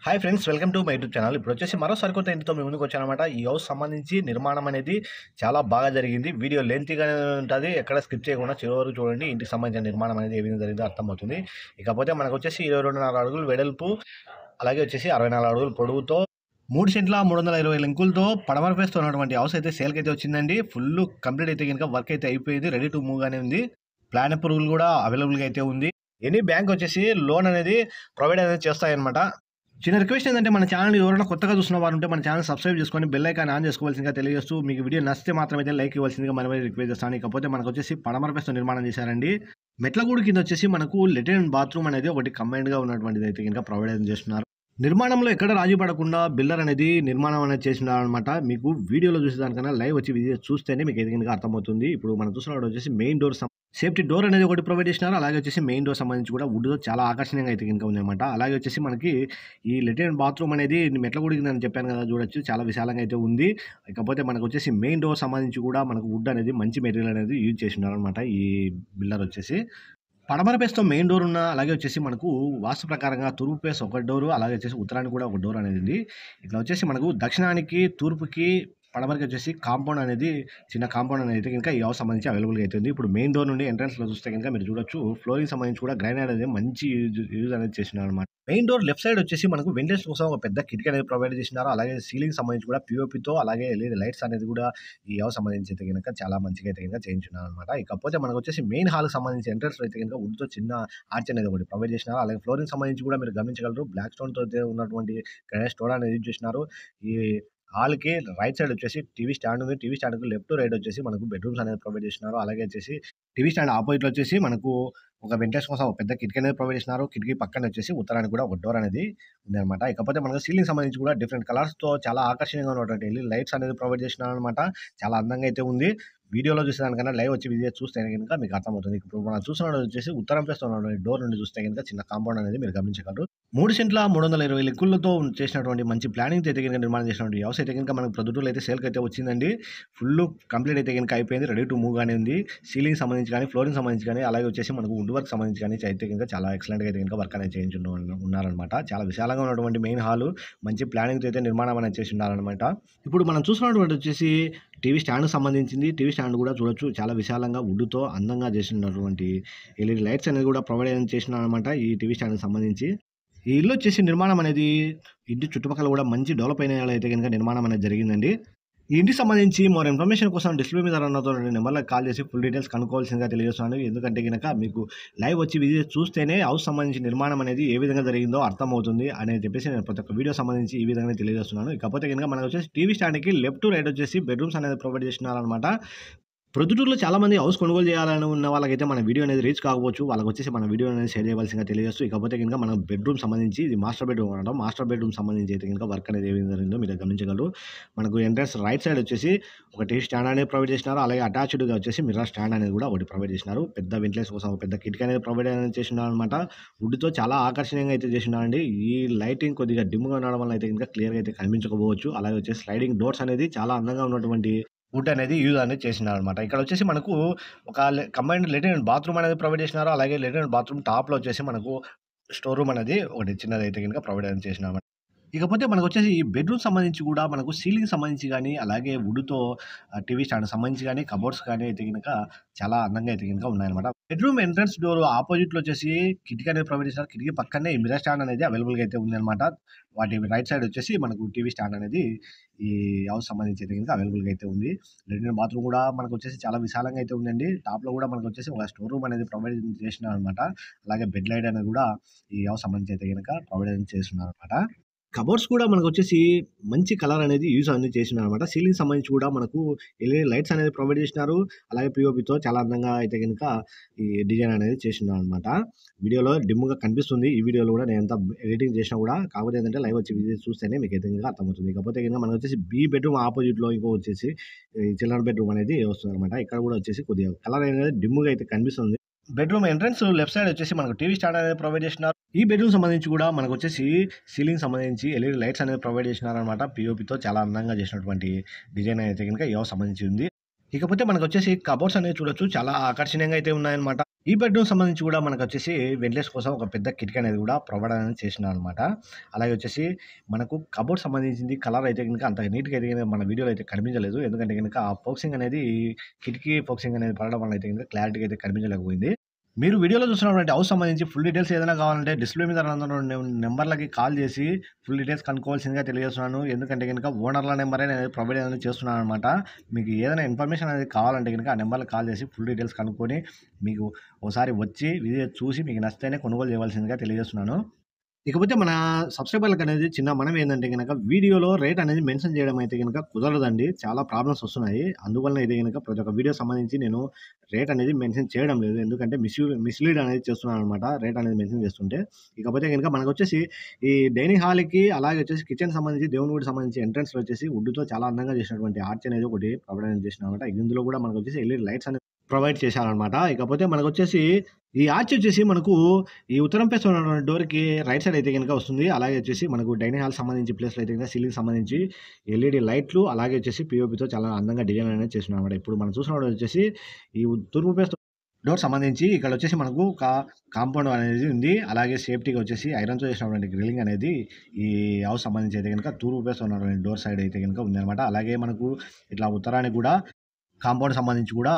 Hi friends, welcome to my YouTube channel. ఇప్పుడు వచ్చేసి మరో సరికొత్త ఇంటితో మీ ముందుకు వచ్చానమాట. ఈ హౌస్ సంబంధించి నిర్మాణం అనేది చాలా బాగా జరిగింది. వీడియో లెంతీగానే ఉంటుంది, ఎక్కడ స్కిప్ చేయకుండా చివరి వరకు చూడండి. ఇంటికి సంబంధించిన నిర్మాణం అనేది ఏ విధంగా జరిగిందో అర్థమవుతుంది. ఇకపోతే మనకు వచ్చేసి 22.5 అడుగులు వెడల్పు, అలాగే వచ్చేసి 64 అడుగులు పొడవుతో 3 సెంట్ల 320 లింకులతో పడమర ఫేస్తో ఉన్నటువంటి హౌస్ అయితే సేల్కి అయితే వచ్చిందండి. ఫుల్ కంప్లీట్ అయితే కనుక వర్క్ అయితే అయిపోయింది, రెడీ టు మూవ్ గానే ఉంది. ప్లాన్ అప్రూవల్ కూడా అవైలబుల్గా అయితే ఉంది. ఎనీ బ్యాంక్ వచ్చేసి లోన్ అనేది ప్రొవైడ్ అనేది చేస్తాయన్నమాట. చిన్న రిక్వెస్ట్ ఏంటంటే, మన ఛానల్ ఎవరైనా కొత్తగా చూస్తున్న వారు ఉంటే మన ఛానల్ సబ్స్క్రైబ్ చేసుకొని బెల్ ఐకాన్ ఆన్ చేసుకోవాల్సిందిగా తెలియజేస్తూ, మీకు వీడియో నచ్చితే మాత్రమే లైక్ ఇవ్వాల్సిందిగా మరి రిక్వెస్ట్ చేస్తాను. ఇకపోతే మనకు వచ్చేసి పడమర ఫేస్తో నిర్మాణం చేశారండి. మెట్లగూడు కింద వచ్చేసి మనకు లెట్రిన్ బాత్రూమ్ అనేది ఒకటి కంబైన్డ్గా ఉన్నటువంటిది అయితే ఇంకా ప్రొవైడ్ చేస్తున్నారు. నిర్మాణంలో ఎక్కడ రాజీ పడకుండా బిల్డర్ అనేది నిర్మాణం అనేది చేసినారనమాట. మీకు వీడియోలో చూసేదానికన్నా లైవ్ వచ్చి విజిట్ చూస్తేనే మీకు ఎదిగినగా అర్థమవుతుంది. ఇప్పుడు మనం చూస్తున్నప్పుడు వచ్చేసి మెయిన్ డోర్ సేఫ్టీ డోర్ అనేది ఒకటి ప్రొవైడ్ చేసినారు. అలాగే వచ్చేసి మెయిన్ డోర్ సంబంధించి కూడా వుడ్తో చాలా ఆకర్షణీయంగా అయితే కనుక ఉందన్నమాట. అలాగే వచ్చేసి మనకి ఈ లెట్రిన్ బాత్రూమ్ అనేది మెట్లగూడికి నేను చెప్పాను కదా, చూడొచ్చు చాలా విశాలంగా అయితే ఉంది. ఇకపోతే మనకు వచ్చేసి మెయిన్ డోర్ సంబంధించి కూడా మనకు వుడ్ అనేది మంచి మెటీరియల్ అనేది యూజ్ చేసినారు అనమాట ఈ బిల్డర్ వచ్చేసి. పడమర ఫేస్‌తో మెయిన్ డోర్ ఉన్న, అలాగే వచ్చేసి మనకు వాస్తు ప్రకారంగా తూర్పు ఫేస్ ఒక డోరు, అలాగే వచ్చేసి ఉత్తరానికి కూడా ఒక డోర్ అనేది ఉంది. ఇట్లా వచ్చేసి మనకు దక్షిణానికి, తూర్పుకి, పడమరకి వచ్చేసి కాంపౌండ్ అనేది చిన్న కాంపౌండ్ అనేది అయితే కనుక ఈ హౌస్ సంబంధించి అవైలబుల్‌గా అయితే ఉంది. ఇప్పుడు మెయిన్ డోర్ నుండి ఎంట్రన్స్‌లో చూస్తే కనుక మీరు చూడొచ్చు, ఫ్లోరింగ్ సంబంధించి కూడా గ్రానైట్ అనేది మంచి యూజ్ అనేది చేసినారనమాట. మెయిన్ డోర్ లెఫ్ట్ సైడ్ వచ్చేసి మనకు వెంటిలేషన్ కోసం ఒక పెద్ద కిటికీ అనేది ప్రొవైడ్ చేసినారు. అలాగే సీలింగ్ సంబంధించి కూడా పీఓపీతో, అలాగే ఎల్ఈడీ లైట్స్ అనేది కూడా ఈ హౌస్ సంబంధించి అయితే కనుక చాలా మంచిగా అయితే కనుక చేయించున్నారనమాట. ఇకపోతే మనకు వచ్చేసి మెయిన్ హాల్‌కి సంబంధించి ఎంట్రన్స్‌లో అయితే కనుక వుడ్‌తో చిన్న ఆర్చ్ అనేది ఒకటి ప్రొవైడ్ చేసినారు. అలాగే ఫ్లోరింగ్ సంబంధించి కూడా మీరు గమనించగలరు, బ్లాక్ స్టోన్‌తో అయితే ఉన్నటువంటి గ్రానైట్ స్టోన్ అనేది యూజ్ చేసినారు. ఈ హాల్‌కి రైట్ సైడ్ వచ్చేసి టీవీ స్టాండ్ ఉంది. టీవీ స్టాండ్‌కి లెఫ్ట్, రైట్ వచ్చేసి మనకు బెడ్‌రూమ్స్ అనేది ప్రొవైడ్ చేసినారు. అలాగే వచ్చేసి టీవీ స్టాండ్ ఆపోజిట్‌లో వచ్చేసి మనకు ఒక వెంటిలేషన్ కోసం ఒక పెద్ద కిటికీ అనేది ప్రొవైడ్ చేసినారు. కిటికీ పక్కన వచ్చేసి ఉత్తరానికి కూడా ఒక డోర్ అనేది ఉందన్నమాట. ఇకపోతే మనకు సీలింగ్ సంబంధించి కూడా డిఫరెంట్ కలర్స్‌తో చాలా ఆకర్షణీయంగా ఉన్నటువంటి ఎల్ఈడీ లైట్స్ అనేది ప్రొవైడ్ చేసినారనమాట. చాలా అందంగా అయితే ఉంది. వీడియోలో చూసేదానికన్నా లైవ్ వచ్చి విజిట్ చూస్తే గనుక మీకు అర్థమవుతుంది. ఇప్పుడు మనం చూస్తున్నది వచ్చేసి ఉత్తరం ఫేస్‌తో ఉన్నటువంటి డోర్ నుండి చూస్తే గనుక చిన్న కాంపౌండ్ అనేది మీరు గమనించగలరు. 3 సెంట్ల 320 లింకులతో చేసినటువంటి మంచి ప్లానింగ్‌తో అయితే గనుక నిర్మాణం చేసినటువంటి హౌస్ అయితే గనుక మనకు ప్రొద్దుటూరులో అయితే సేల్‌కి అయితే వచ్చిందండి. ఫుల్ కంప్లీట్ అయితే గనుక అయిపోయింది, రెడీ టు మూవ్ గానే ఉంది. సీలింగ్ సంబంధించి కానీ, ఫ్లోరింగ్ సంబంధించి కానీ, అలాగే వచ్చేసి మనకు వుడ్ వర్క్ సంబంధించి కానీ అయితే గనుక చాలా ఎక్సలెంట్‌గా అయితే గనుక వర్క్ అనేది ఉన్నారనమాట. చాలా విశాలంగా ఉన్నటువంటి మెయిన్ హాలు మంచి ప్లానింగ్‌తో అయితే నిర్మాణం అనేది చేసి ఉన్నారనమాట. ఇప్పుడు మనం చూస్తున్నటువంటి వచ్చేసి టీవీ స్టాండ్‌కి సంబంధించింది. టీవీ స్టాండ్ కూడా చూడొచ్చు, చాలా విశాలంగా వుడ్‌తో అందంగా చేసినటువంటి ఎల్ఈడీ లైట్స్ అనేది కూడా ప్రొవైడ్ చేసినారనమాట ఈ టీవీ స్టాండ్‌కి సంబంధించి. ఈ ఇల్లు వచ్చేసి నిర్మాణం అనేది ఇంటి చుట్టుపక్కల కూడా మంచి డెవలప్ అయిన అయితే గనుక నిర్మాణం అనేది జరిగిందండి. ఈ ఇంటికి సంబంధించి మోర్ ఇన్ఫర్మేషన్ కోసం డిస్ప్లే మీద రన్ అవుతున్న నెంబర్‌లకు కాల్ చేసి ఫుల్ డీటెయిల్స్ కనుక్కోవాల్సిందిగా తెలియజేస్తున్నాను. ఎందుకంటే గనక మీకు లైవ్ వచ్చి విజిట్ చూస్తేనే హౌస్ సంబంధించి నిర్మాణం అనేది ఏ విధంగా జరిగిందో అర్థమవుతుంది అని చెప్పేసి నేను ప్రతి ఒక్క వీడియో సంబంధించి ఈ విధంగా తెలియజేస్తున్నాను. ఇకపోతే గనక మనకు వచ్చేసి టీవీ స్టాండ్‌కి లెఫ్ట్, రైట్ వచ్చేసి బెడ్‌రూమ్స్ అనేది ప్రొవైడ్ చేసినారనమాట. ప్రొద్దుటూరులో చాలామంది హౌస్ కొనుగోలు చేయాలని ఉన్న వాళ్ళకైతే మన వీడియో అనేది రీచ్ కాకపోవచ్చు. వాళ్ళకొచ్చేసి మన వీడియో అనేది షేర్ చేయవలసిందిగా తెలియజేస్తూ, ఇకపోతే గనుక మన బెడ్‌రూమ్ సంబంధించి ఇది మాస్టర్ బెడ్‌రూమ్ అనమాట. మాస్టర్ బెడ్‌రూమ్ సంబంధించి అయితే గనుక వర్క్ అనేది ఏ విధంగా జరిగిందో మీరు గమనించగలరు. మనకు ఎంట్రన్స్ రైట్ సైడ్ వచ్చేసి ఒక టీవీ స్టాండ్ అనేది ప్రొవైడ్ చేసినారు. అలాగే అటాచ్డ్‌గా వచ్చేసి మిర్రర్ స్టాండ్ అనేది కూడా ఒకటి ప్రొవైడ్ చేసినారు. పెద్ద వెంటిలేషన్ కోసం ఒక పెద్ద కిటికీ అనేది ప్రొవైడ్ అనేది చేసినారనమాట. వుడ్‌తో చాలా ఆకర్షణీయంగా అయితే చేసినారండి. ఈ లైటింగ్ కొద్దిగా డిమ్‌గా ఉండడం వల్ల అయితే గనుక క్లియర్‌గా అయితే కనిపించకపోవచ్చు. అలాగే వచ్చేసి స్లైడింగ్ డోర్స్ అనేది చాలా అందంగా ఉన్నటువంటి వుడ్ అనేది యూజ్ అనేది చేసినారనమాట. ఇక్కడ వచ్చేసి మనకు ఒక కంబైన్డ్ లెట్రిన్ బాత్రూమ్ అనేది ప్రొవైడ్ చేసినారు. అలాగే లెట్రిన్ బాత్రూమ్ టాప్‌లో వచ్చేసి మనకు స్టోర్ రూమ్ అనేది ఒకటి చిన్నదైతే గనుక ప్రొవైడ్ అనేది చేసినారనమాట. ఇకపోతే మనకొచ్చేసి ఈ బెడ్‌రూమ్ సంబంధించి కూడా మనకు సీలింగ్ సంబంధించి గానీ, అలాగే వుడ్‌తో టీవీ స్టాండ్ సంబంధించి గానీ, కబోర్డ్స్ కానీ అయితే గనక చాలా అందంగా అయితే గనక ఉన్నాయన్నమాట. బెడ్‌రూమ్ ఎంట్రన్స్ డోర్ ఆపోజిట్‌లో వచ్చేసి కిటికీ అనేది ప్రొవైడ్ చేశారు. కిటికీ పక్కనే ఈ మిర్రర్ స్టాండ్ అనేది అవైలబుల్‌గా అయితే ఉందన్నమాట. వాటి రైట్ సైడ్ వచ్చేసి మనకు టీవీ స్టాండ్ అనేది ఈ హౌస్ సంబంధించి అయితే గనక అవైలబుల్‌గా అయితే ఉంది. లెట్రిన్ బాత్రూమ్ కూడా మనకొచ్చేసి చాలా విశాలంగా అయితే ఉందండి. టాప్‌లో కూడా మనకొచ్చేసి ఒక స్టోర్ రూమ్ అనేది ప్రొవైడ్ చేసినారనమాట. అలాగే బెడ్ లైట్ అనేది కూడా ఈ హౌస్ సంబంధించి అయితే గనక ప్రొవైడ్ చేస్తున్నారనమాట. కబోర్డ్స్ కూడా మనకొచ్చేసి మంచి కలర్ అనేది యూజ్ అనేది చేసినారనమాట. సీలింగ్ సంబంధించి కూడా మనకు ఎల్ఈడీ లైట్స్ అనేది ప్రొవైడ్ చేసినారు. అలాగే పీఓపీతో చాలా అందంగా అయితే గనుక ఈ డిజైన్ అనేది చేసినారనమాట. వీడియోలో డిమ్‌గా కనిపిస్తుంది. ఈ వీడియోలో కూడా నేను ఎంత ఎడిటింగ్ చేసినా కూడా, కాకపోతే ఏంటంటే లైవ్ వచ్చి విజిట్ చూస్తేనే మీకు అయితే గనుక అర్థమవుతుంది. కాకపోతే గనుక మనకొచ్చేసి బి బెడ్‌రూమ్ ఆపోజిట్‌లో ఇంకో వచ్చేసి ఈ చిల్డ్రన్ బెడ్‌రూమ్ అనేది వస్తుందనమాట. ఇక్కడ కూడా వచ్చేసి కొద్దిగా కలర్ అనేది డిమ్‌గా అయితే కనిపిస్తుంది. బెడ్‌రూమ్ ఎంట్రన్స్ లెఫ్ట్ సైడ్ వచ్చేసి మనకు టీవీ స్టాండ్ అనేది ప్రొవైడ్ చేసినారు. ఈ బెడ్‌రూమ్ సంబంధించి కూడా మనకొచ్చేసి సీలింగ్ సంబంధించి ఎల్ఈడీ లైట్స్ అనేది ప్రొవైడ్ చేసినారనమాట. పీఓపీతో చాలా అందంగా చేసినటువంటి డిజైన్ అయితే గనుక ఈ హౌస్ సంబంధించి ఉంది. ఇకపోతే మనకొచ్చేసి కబోర్డ్స్ అనేవి చూడొచ్చు. చాలా ఆకర్షణీయంగా అయితే ఉన్నాయన్నమాట. ఈ బెడ్‌రూమ్ సంబంధించి గూడా మనకొచ్చేసి వెంటిలేషన్ కోసం ఒక పెద్ద కిటికీ అనేది గూడా ప్రొవైడ్ అనేది చేసినారనమాట. అలాగే వచ్చేసి మనకు కబోర్డ్ సంబంధించింది కలర్ అయితే గనుక అంత నీట్‌గా అయితే గనుక మన వీడియోలో అయితే కనిపించలేదు. ఎందుకంటే గనుక ఆ ఫోక్సింగ్ అనేది కిటికీ ఫోక్సింగ్ అనేది పడడం వల్ల అయితే గనుక క్లారిటీగా అయితే కనిపించలేకపోయింది. మీరు వీడియోలో చూస్తున్నటువంటి హౌస్ సంబంధించి ఫుల్ డీటెయిల్స్ ఏదైనా కావాలంటే డిస్‌ప్లే మీద రన్ నంబర్‌లకి కాల్ చేసి ఫుల్ డీటెయిల్స్ కనుక్కోవాల్సిందిగా తెలియజేస్తున్నాను. ఎందుకంటే గనుక ఓనర్‌ల నంబరే నేను ప్రొవైడ్ అనేది చేస్తున్నాననమాట. మీకు ఏదైనా ఇన్ఫర్మేషన్ అనేది కావాలంటే గనుక ఆ నంబర్‌లకి కాల్ చేసి ఫుల్ డీటెయిల్స్ కనుక్కొని మీకు ఓసారి వచ్చి విజిట్ చూసి మీకు నచ్చితేనే కొనుగోలు చేయవలసిందిగా తెలియజేస్తున్నాను. ఇకపోతే మన సబ్‌స్క్రైబర్‌లకనేది చిన్న మనవి ఏందంటే గనక వీడియోలో రేట్ అనేది మెన్షన్ చేయడం అయితే గనక కుదరదండి. చాలా ప్రాబ్లమ్స్ వస్తున్నాయి. అందువలన అయితే గనక ప్రతి ఒక్క వీడియో సంబంధించి నేను రేట్ అనేది మెన్షన్ చేయడం లేదు. ఎందుకంటే మిస్‌లీడ్ అనేది చేస్తున్నాననమాట. రేట్ అనేది మెన్షన్ చేస్తుంటే. ఇకపోతే గనక మనకొచ్చేసి ఈ డైనింగ్ హాల్‌కి అలాగే వచ్చేసి కిచెన్ సంబంధించి దేవుని గుడికి సంబంధించి ఎంట్రన్స్‌లో వచ్చేసి వుడ్‌తో చాలా అందంగా చేసినటువంటి ఆర్చ్ అనేది ఒకటి ప్రొవైడ్ అనేది చేసినారనమాట. ఇందులో కూడా మనకొచ్చేసి ఎల్‌ఈడీ లైట్స్ అనేవి ప్రొవైడ్ చేశారనమాట. ఇకపోతే మనకొచ్చేసి ఈ ఆర్చ్ వచ్చేసి మనకు ఈ ఉత్తరం ఫేస్ ఉన్నటువంటి డోర్‌కి రైట్ సైడ్ అయితే గనుక వస్తుంది. అలాగే వచ్చేసి మనకు డైనింగ్ హాల్ సంబంధించి ప్లేస్‌లో అయితే గనుక సీలింగ్ సంబంధించి ఎల్ఈడీ లైట్లు అలాగే వచ్చేసి పీఓపీతో చాలా అందంగా డిజైన్ అనేది చేసినారన్నమాట. ఇప్పుడు మనం చూసినప్పుడు వచ్చేసి ఈ తూర్పు ఫేస్ డోర్ సంబంధించి ఇక్కడ వచ్చేసి మనకు కాంపౌండ్ అనేది ఉంది. అలాగే సేఫ్టీగా వచ్చేసి ఐరన్‌తో చేసినటువంటి గ్రిల్లింగ్ అనేది ఈ హౌస్ సంబంధించి అయితే గనుక తూర్పు ఫేస్ ఉన్నటువంటి డోర్ సైడ్ అయితే గనుక ఉందన్నమాట. అలాగే మనకు ఇట్లా ఉత్తరానికి కూడా కాంపౌండ్ సంబంధించి కూడా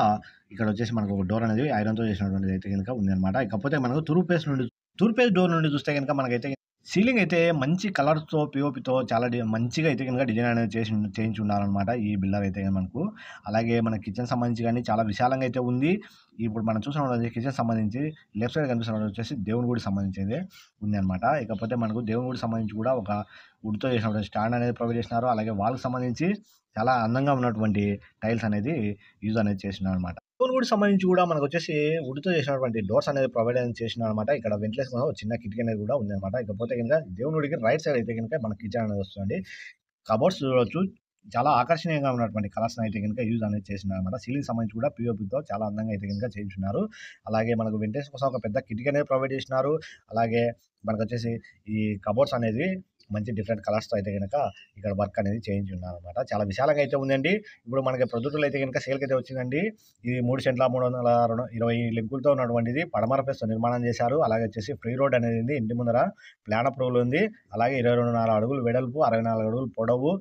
ఇక్కడొచ్చేసి మనకు ఒక డోర్ అనేది ఐరన్‌తో చేసినటువంటిది అయితే గనుక ఉందన్నమాట. ఇకపోతే మనకు తూర్పు ఫేస్ డోర్ నుండి చూస్తే గనుక మనకైతే సీలింగ్ అయితే మంచి కలర్స్‌తో, పీఓపీతో చాలా మంచిగా అయితే గనుక డిజైన్ అనేది చేయించున్నారనమాట ఈ బిల్డర్ అయితే మనకు. అలాగే మన కిచెన్ సంబంధించి గాని చాలా విశాలంగా అయితే ఉంది. ఇప్పుడు మనం చూసినట్లయితే కిచెన్ సంబంధించి లెఫ్ట్ సైడ్ కనిపిస్తున్నది వచ్చేసి దేవుని గుడికి సంబంధించింది ఉందన్నమాట. ఇకపోతే మనకు దేవుని గుడికి సంబంధించి కూడా ఒక వుడ్‌తో చేసినటువంటి స్టాండ్ అనేది ప్రొవైడ్ చేసినారు. అలాగే వాల్‌కి సంబంధించి చాలా అందంగా ఉన్నటువంటి టైల్స్ అనేది యూజ్ అనేది చేసినారనమాట. డోర్ గుడికి సంబంధించి కూడా మనకొచ్చేసి వుడ్‌తో చేసినటువంటి డోర్స్ అనేది ప్రొవైడ్ అనేది చేసినారనమాట. ఇక్కడ వెంటిలేషన్ కోసం ఒక చిన్న కిటికీ అనేది కూడా ఉందనమాట. ఇకపోతే గనుక దేవుని గుడికి రైట్ సైడ్ అయితే గనుక మన కిచెన్ అనేది వస్తుందండి. కబోర్డ్స్ చూడొచ్చు. చాలా ఆకర్షణీయంగా ఉన్నటువంటి కలర్స్‌ని అయితే గనుక యూజ్ అనేది చేసినారనమాట. సీలింగ్ సంబంధించి కూడా పీఓపీతో చాలా అందంగా అయితే గనుక చేయించున్నారు. అలాగే మనకు వెంటిలేషన్ కోసం ఒక పెద్ద కిటికీ అనేది ప్రొవైడ్ చేసినారు. అలాగే మనకొచ్చేసి ఈ కబోర్డ్స్ అనేది మంచి డిఫరెంట్ కలర్స్‌తో అయితే గనక ఇక్కడ వర్క్ అనేది చేయించున్నారనమాట. చాలా విశాలంగా అయితే ఉందండి. ఇప్పుడు మనకి ప్రొద్దుటూరులో అయితే గనక సేల్‌కైతే వచ్చిందండి. ఇది 3 సెంట్ల 320 లింకులతో ఉన్నటువంటిది పడమర ఫేస్‌తో నిర్మాణం చేశారు. అలాగే వచ్చేసి ఫ్రీ రోడ్ అనేది ఉంది. ఇంటి ముందర ప్లాన్ అప్రూవల్ ఉంది. అలాగే 22.5 అడుగులు వెడల్పు, 64 అడుగులు పొడవు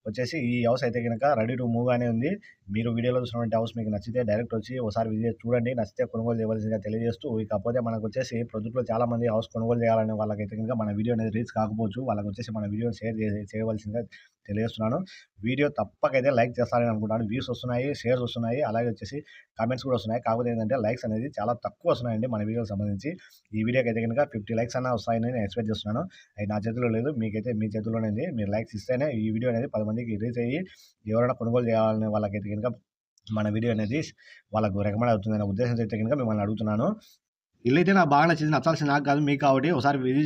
వచ్చేసి ఈ హౌస్ అయితే గనక రెడీ టు మూవ్ గానే ఉంది. మీరు వీడియోలో చూసినటువంటి హౌస్ మీకు నచ్చితే డైరెక్ట్ వచ్చి ఒకసారి విజిట్ చూడండి. నచ్చితే కొనుగోలు చేయవలసిందిగా తెలియజేస్తూ, ఇకపోతే మనకొచ్చేసి ప్రొద్దుటూరులో చాలామంది హౌస్ కొనుగోలు చేయాలనే వాళ్ళకైతే గనుక మన వీడియో అనేది రీచ్ కాకపోవచ్చు. వాళ్ళకొచ్చేసి మన వీడియోని షేర్ చేయవలసిందిగా తెలియజేస్తున్నాను. వీడియో తప్పకైతే లైక్ చేస్తారని అనుకుంటాను. వ్యూస్ వస్తున్నాయి, షేర్స్ వస్తున్నాయి. అలాగే వచ్చేసి కామెంట్స్ కూడా వస్తున్నాయి. కాకపోతే ఏంటంటే లైక్స్ అనేది చాలా తక్కువ వస్తున్నాయండి మన వీడియోకి సంబంధించి. ఈ వీడియోకి అయితే గనుక 50 లైక్స్ అన్నా వస్తాయని నేను ఎక్స్‌పెక్ట్ చేస్తున్నాను. అది నా చేతిలో లేదు. మీకైతే మీ చేతుల్లోనే ఉంది. మీరు లైక్స్ ఇస్తేనే ఈ వీడియో అనేది 10 మందికి రీచ్ అయ్యి ఎవరైనా కొనుగోలు చేయాలనే వాళ్ళకైతే గనుక మన వీడియో అనేది వాళ్ళకు రికమెండ్ అవుతుందనే ఉద్దేశంతో అయితే గనుక మిమ్మల్ని అడుగుతున్నాను. ఇల్లైతే నాకు బాగా నచ్చింది. నచ్చాల్సింది నాకు కాదు మీకు కాబట్టి ఒకసారి విజిట్